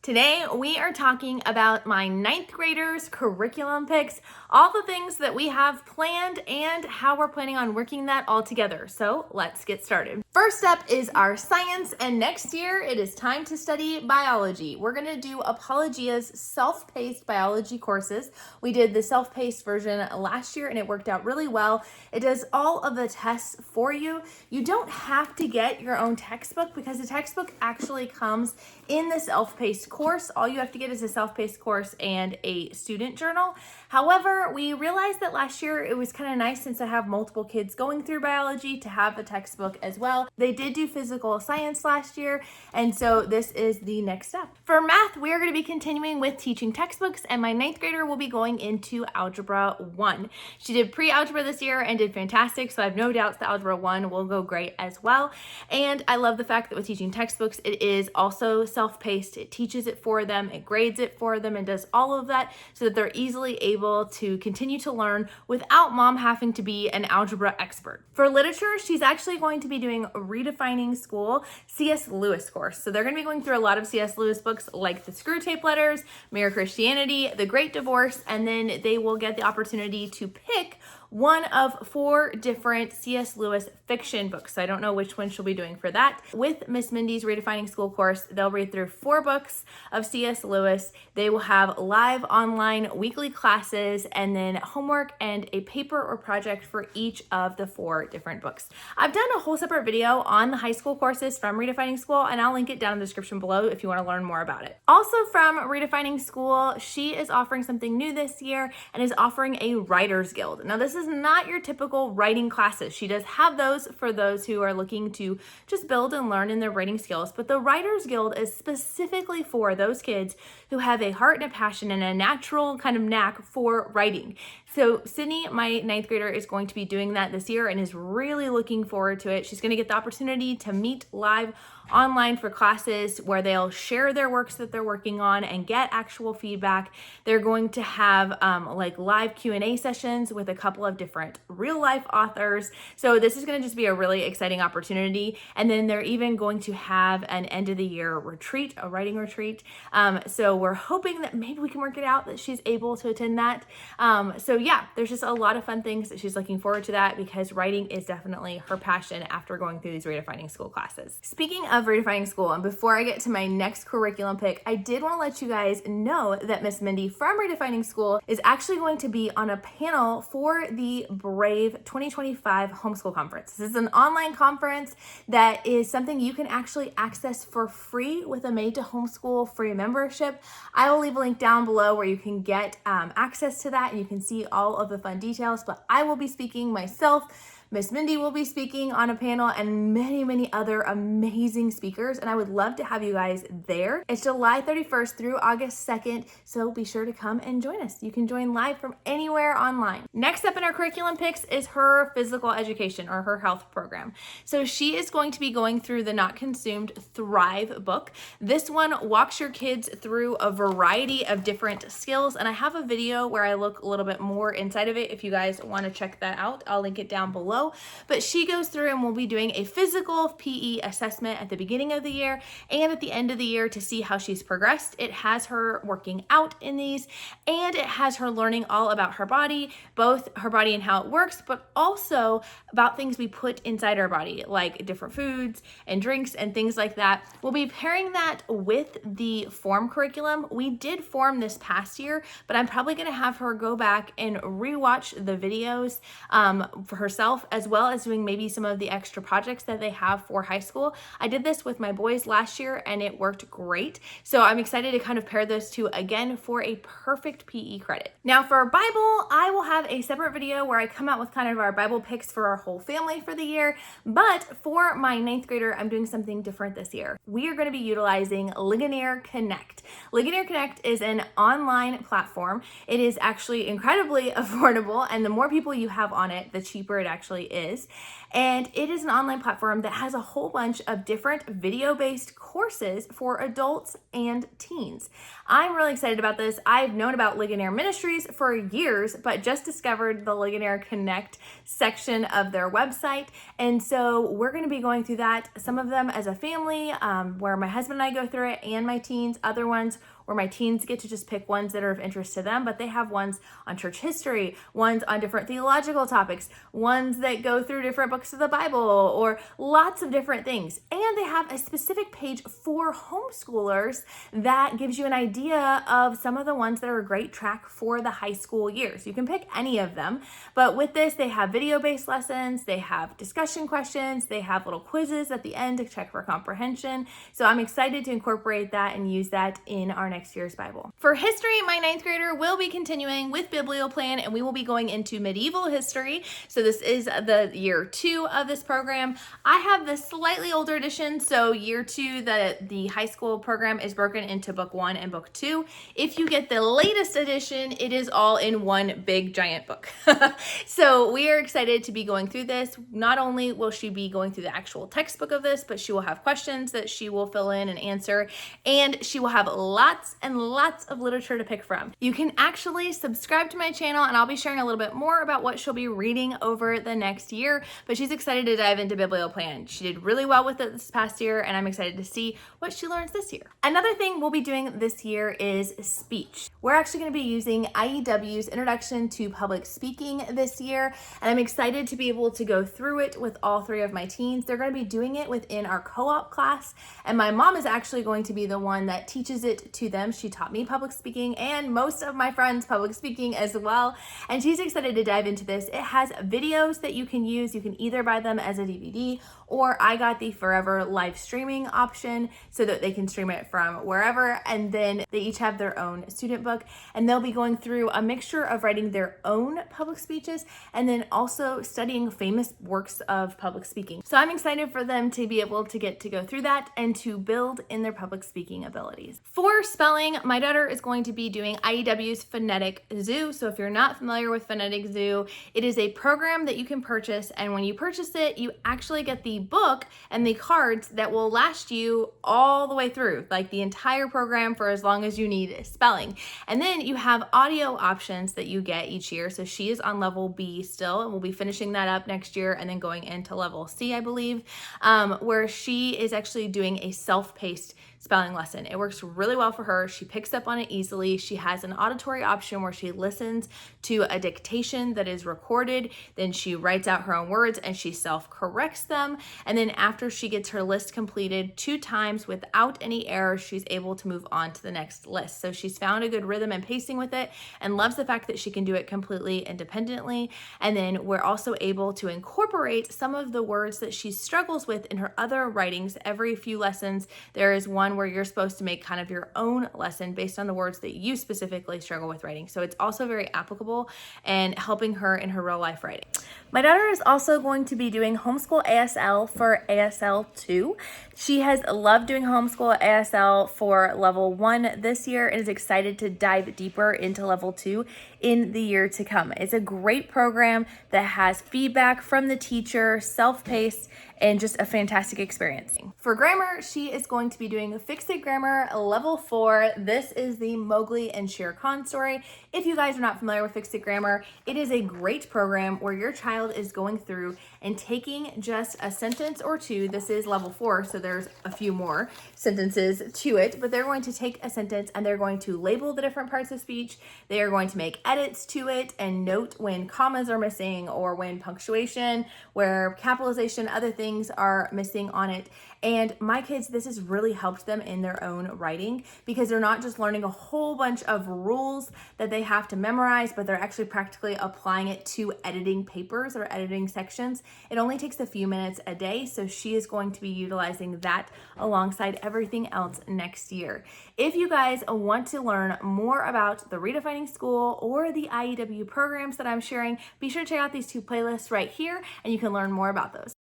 Today, we are talking about my ninth graders' curriculum picks, all the things that we have planned and how we're planning on working that all together. So let's get started. First up is our science, and next year it is time to study biology. We're going to do Apologia's self-paced biology courses. We did the self-paced version last year and it worked out really well. It does all of the tests for you. You don't have to get your own textbook because the textbook actually comes in the self-paced course. All you have to get is a self-paced course and a student journal. However, we realized that last year it was kind of nice, since I have multiple kids going through biology, to have a textbook as well. They did do physical science last year, and so this is the next step. For math, we are going to be continuing with teaching textbooks, and my ninth grader will be going into Algebra 1. She did pre-algebra this year and did fantastic, so I have no doubts that Algebra 1 will go great as well. And I love the fact that with teaching textbooks, it is also self-paced. It teaches it for them, it grades it for them, and does all of that so that they're easily able to continue to learn without mom having to be an algebra expert. For literature, she's actually going to be doing Redefining School C.S. Lewis course. So they're going to be going through a lot of C.S. Lewis books like The Screwtape Letters, Mere Christianity, The Great Divorce, and then they will get the opportunity to pick one of 4 different C.S. Lewis fiction books. So I don't know which one she'll be doing for that. With Miss Mindy's Redefining School course, they'll read through 4 books of C.S. Lewis. They will have live online weekly classes and then homework and a paper or project for each of the 4 different books. I've done a whole separate video on the high school courses from Redefining School, and I'll link it down in the description below if you want to learn more about it. Also from Redefining School, she is offering something new this year and is offering a Writer's Guild. Now, this is not your typical writing classes. She does have those for those who are looking to just build and learn in their writing skills, but the Writer's Guild is specifically for those kids who have a heart and a passion and a natural kind of knack for writing. So Sydney, my ninth grader, is going to be doing that this year and is really looking forward to it. She's going to get the opportunity to meet live online for classes where they'll share their works that they're working on and get actual feedback. They're going to have like live Q&A sessions with a couple of different real life authors. So this is going to just be a really exciting opportunity. And then they're even going to have an end of the year retreat, a writing retreat. So we're hoping that maybe we can work it out that she's able to attend that. So yeah, there's just a lot of fun things that she's looking forward to that, because writing is definitely her passion after going through these Redefining School classes. Speaking of Redefining School, and before I get to my next curriculum pick, I did want to let you guys know that Miss Mindy from Redefining School is actually going to be on a panel for the Brave 2025 Homeschool Conference. This is an online conference that is something you can actually access for free with a Made to Homeschool free membership. I will leave a link down below where you can get access to that and you can see all of the fun details, but I will be speaking myself. Miss Mindy will be speaking on a panel, and many, many other amazing speakers, and I would love to have you guys there. It's July 31st through August 2nd, so be sure to come and join us. You can join live from anywhere online. Next up in our curriculum picks is her physical education, or her health program. So she is going to be going through the Not Consumed Thrive book. This one walks your kids through a variety of different skills, and I have a video where I look a little bit more inside of it if you guys want to check that out. I'll link it down below. But she goes through and we'll be doing a physical PE assessment at the beginning of the year and at the end of the year to see how she's progressed. It has her working out in these, and it has her learning all about her body, both her body and how it works, but also about things we put inside our body, like different foods and drinks and things like that. We'll be pairing that with the form curriculum. We did form this past year, but I'm probably going to have her go back and rewatch the videos for herself, as well as doing maybe some of the extra projects that they have for high school. I did this with my boys last year and it worked great. So I'm excited to kind of pair those two again for a perfect PE credit. Now for our Bible, I will have a separate video where I come out with kind of our Bible picks for our whole family for the year. But for my ninth grader, I'm doing something different this year. We are going to be utilizing Ligonier Connect. Ligonier Connect is an online platform. It is actually incredibly affordable, and the more people you have on it, the cheaper it actually is. And it is an online platform that has a whole bunch of different video-based courses for adults and teens. I'm really excited about this. I've known about Ligonier Ministries for years, but just discovered the Ligonier Connect section of their website. And so we're going to be going through that, some of them as a family, where my husband and I go through it, and my teens. Other ones ones where my teens get to just pick ones that are of interest to them, but they have ones on church history, ones on different theological topics, ones that go through different books of the Bible, or lots of different things. And they have a specific page for homeschoolers that gives you an idea of some of the ones that are a great track for the high school years. You can pick any of them, but with this, they have video-based lessons, they have discussion questions, they have little quizzes at the end to check for comprehension. So I'm excited to incorporate that and use that in our next year's Bible. For history, my 9th grader will be continuing with Biblioplan, and we will be going into medieval history. So this is the year 2 of this program. I have the slightly older edition, so year 2, the high school program is broken into book 1 and book 2. If you get the latest edition, it is all in one big giant book. So we are excited to be going through this. Not only will she be going through the actual textbook of this, but she will have questions that she will fill in and answer, and she will have lots and lots of literature to pick from. You can actually subscribe to my channel, and I'll be sharing a little bit more about what she'll be reading over the next year, but she's excited to dive into Biblioplan. She did really well with it this past year, and I'm excited to see what she learns this year. Another thing we'll be doing this year is speech. We're actually going to be using IEW's Introduction to Public Speaking this year, and I'm excited to be able to go through it with all 3 of my teens. They're going to be doing it within our co-op class, and my mom is actually going to be the one that teaches it to them. She taught me public speaking and most of my friends public speaking as well, and she's excited to dive into this. It has videos that you can use. You can either buy them as a DVD, or I got the forever live streaming option so that they can stream it from wherever, and then they each have their own student book, and they'll be going through a mixture of writing their own public speeches and then also studying famous works of public speaking. So I'm excited for them to be able to get to go through that and to build in their public speaking abilities. For spelling, my daughter is going to be doing IEW's Phonetic Zoo. So if you're not familiar with Phonetic Zoo, it is a program that you can purchase, and when you purchase it, you actually get the book and the cards that will last you all the way through, like the entire program for as long as you need spelling. And then you have audio options that you get each year. So she is on level B still, and we'll be finishing that up next year and then going into level C, I believe, where she is actually doing a self-paced spelling lesson. It works really well for her. She picks up on it easily. She has an auditory option where she listens to a dictation that is recorded, then she writes out her own words and she self-corrects them. And then after she gets her list completed 2 times without any errors, she's able to move on to the next list. So she's found a good rhythm and pacing with it and loves the fact that she can do it completely independently. And then we're also able to incorporate some of the words that she struggles with in her other writings. Every few lessons, there is one where you're supposed to make kind of your own lesson based on the words that you specifically struggle with writing. So it's also very applicable and helping her in her real life writing. My daughter is also going to be doing Homeschool ASL for ASL 2. She has loved doing Homeschool ASL for level 1 this year and is excited to dive deeper into level 2 in the year to come. It's a great program that has feedback from the teacher, self-paced, and just a fantastic experience. For grammar, she is going to be doing Fixed Grammar level 4. This is the Mowgli and Shere Khan story. If you guys are not familiar with Fixed Grammar, it is a great program where your child is going through and taking just a sentence or 2. This is level 4, so there's a few more sentences to it, but they're going to take a sentence and they're going to label the different parts of speech. They are going to make edits to it and note when commas are missing or when punctuation, where capitalization, other things are missing on it. And my kids, this has really helped them in their own writing because they're not just learning a whole bunch of rules that they have to memorize, but they're actually practically applying it to editing papers or editing sections. It only takes a few minutes a day, so she is going to be utilizing that alongside everything else next year. If you guys want to learn more about the Redefining School or the IEW programs that I'm sharing, be sure to check out these 2 playlists right here, and you can learn more about those.